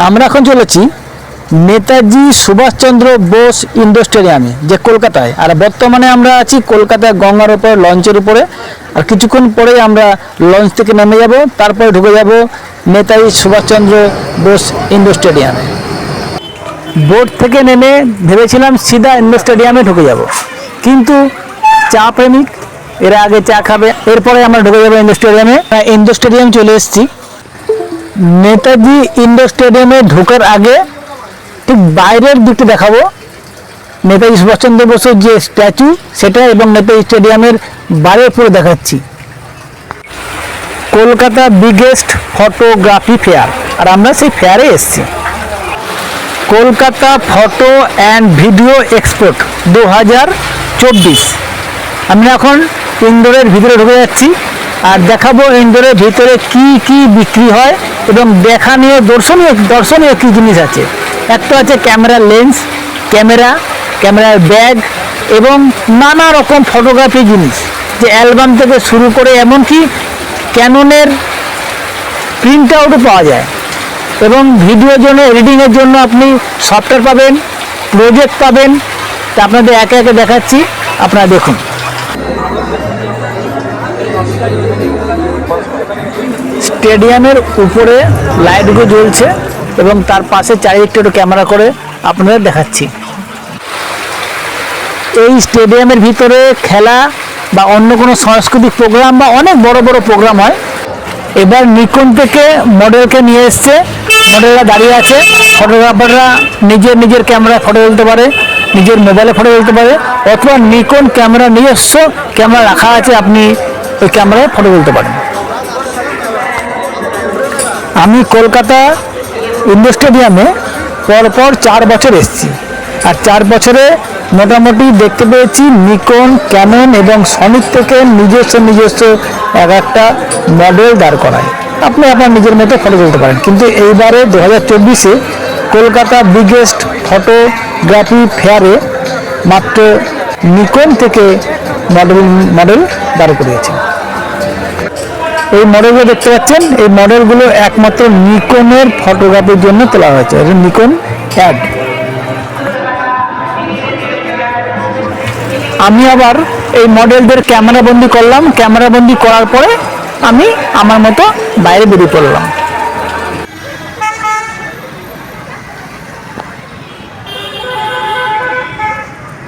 আমরা এখন চলেছি নেতাজি সুভাষচন্দ্র বোস ইন্ডোর স্টেডিয়ামে, যে কলকাতায়। আর বর্তমানে আমরা আছি কলকাতায় গঙ্গার উপরে, লঞ্চের উপরে। আর কিছুক্ষণ পরেই আমরা লঞ্চ থেকে নেমে যাব, তারপরে ঢুকে যাব নেতাজি সুভাষচন্দ্র বোস ইন্ডোর স্টেডিয়ামে। বোট থেকে নেমে ভেবেছিলাম সিধা ইন্ডোর স্টেডিয়ামে ঢুকে যাব, কিন্তু চা প্রেমিক এরা আগে চা খাবে, এরপরে আমরা ঢুকে যাবো ইন্ডোর স্টেডিয়ামে। ইন্ডোর স্টেডিয়াম চলে এসেছি। নেতাজি ইন্ডোর স্টেডিয়ামে ঢোকার আগে ঠিক বাইরের দিকটা দেখাবো, নেতাজি সুভাষচন্দ্র বসুর যে স্ট্যাচু সেটা, এবং নেতাজি স্টেডিয়ামের বাইরে পুরো দেখাচ্ছি। কলকাতা বিগেস্ট ফটোগ্রাফি ফেয়ার, আর আমরা সেই ফেয়ারে এসেছি। Kolkata photo and video export 2024। আমরা এখন ইন্দোরের ভিতরে ঢুকে যাচ্ছি আর দেখাবো ইন্দোরের ভিতরে কি কি বিক্রি হয় এবং দেখা নিয়ে দর্শনীয় কী জিনিস আছে। একটা আছে ক্যামেরা লেন্স, ক্যামেরার ব্যাগ এবং নানা রকম ফটোগ্রাফি জিনিস, যে অ্যালবাম থেকে শুরু করে এমনকি ক্যাননের প্রিন্ট আউটও পাওয়া যায়। এবং ভিডিওর জন্য, এডিটিংয়ের জন্য আপনি সফটওয়্যার পাবেন, প্রজেক্ট পাবেন। তা আপনাদের একে একে দেখাচ্ছি, আপনারা দেখুন। স্টেডিয়ামের উপরে লাইটগুলো জ্বলছে এবং তার পাশে চারিদিকটা একটু ক্যামেরা করে আপনাদের দেখাচ্ছি। এই স্টেডিয়ামের ভিতরে খেলা বা অন্য কোনো সাংস্কৃতিক প্রোগ্রাম বা অনেক বড় বড় প্রোগ্রাম হয়। এবার নিকন থেকে মডেলকে নিয়ে এসছে, মডেলরা দাঁড়িয়ে আছে। ফটোগ্রাফাররা নিজের ক্যামেরায় ফটো তুলতে পারে, নিজের মোবাইলে ফটো তুলতে পারে, অথবা নিকন ক্যামেরা নিজস্ব ক্যামেরা রাখা আছে, আপনি ওই ক্যামেরায় ফটো তুলতে পারেন। আমি কলকাতা ইন্ডোর স্টেডিয়ামে পরপর 4 বছর এসেছি, আর 4 বছরে মোটামুটি দেখতে পেয়েছি নিকন, ক্যানন এবং সনির থেকে নিজস্ব একটা মডেল দাঁড় করায়। আপনি আপনার নিজের মতো ফটো তুলতে পারেন। কিন্তু এইবারে 2024-এ কলকাতা বিগেস্ট ফটোগ্রাফি ফেয়ারে মাত্র নিকন থেকে মডেল দাঁড় করিয়েছে। এই মডেলগুলো দেখতে পাচ্ছেন, এই মডেলগুলো একমাত্র নিকনের ফটোগ্রাফির জন্য তোলা হয়েছে। এটা নিকন অ্যাড। আমি আবার এই মডেলদের ক্যামেরাবন্দি করলাম। ক্যামেরাবন্দি করার পরে আমি আমার মতো বাইরে বেরিয়ে পড়লাম।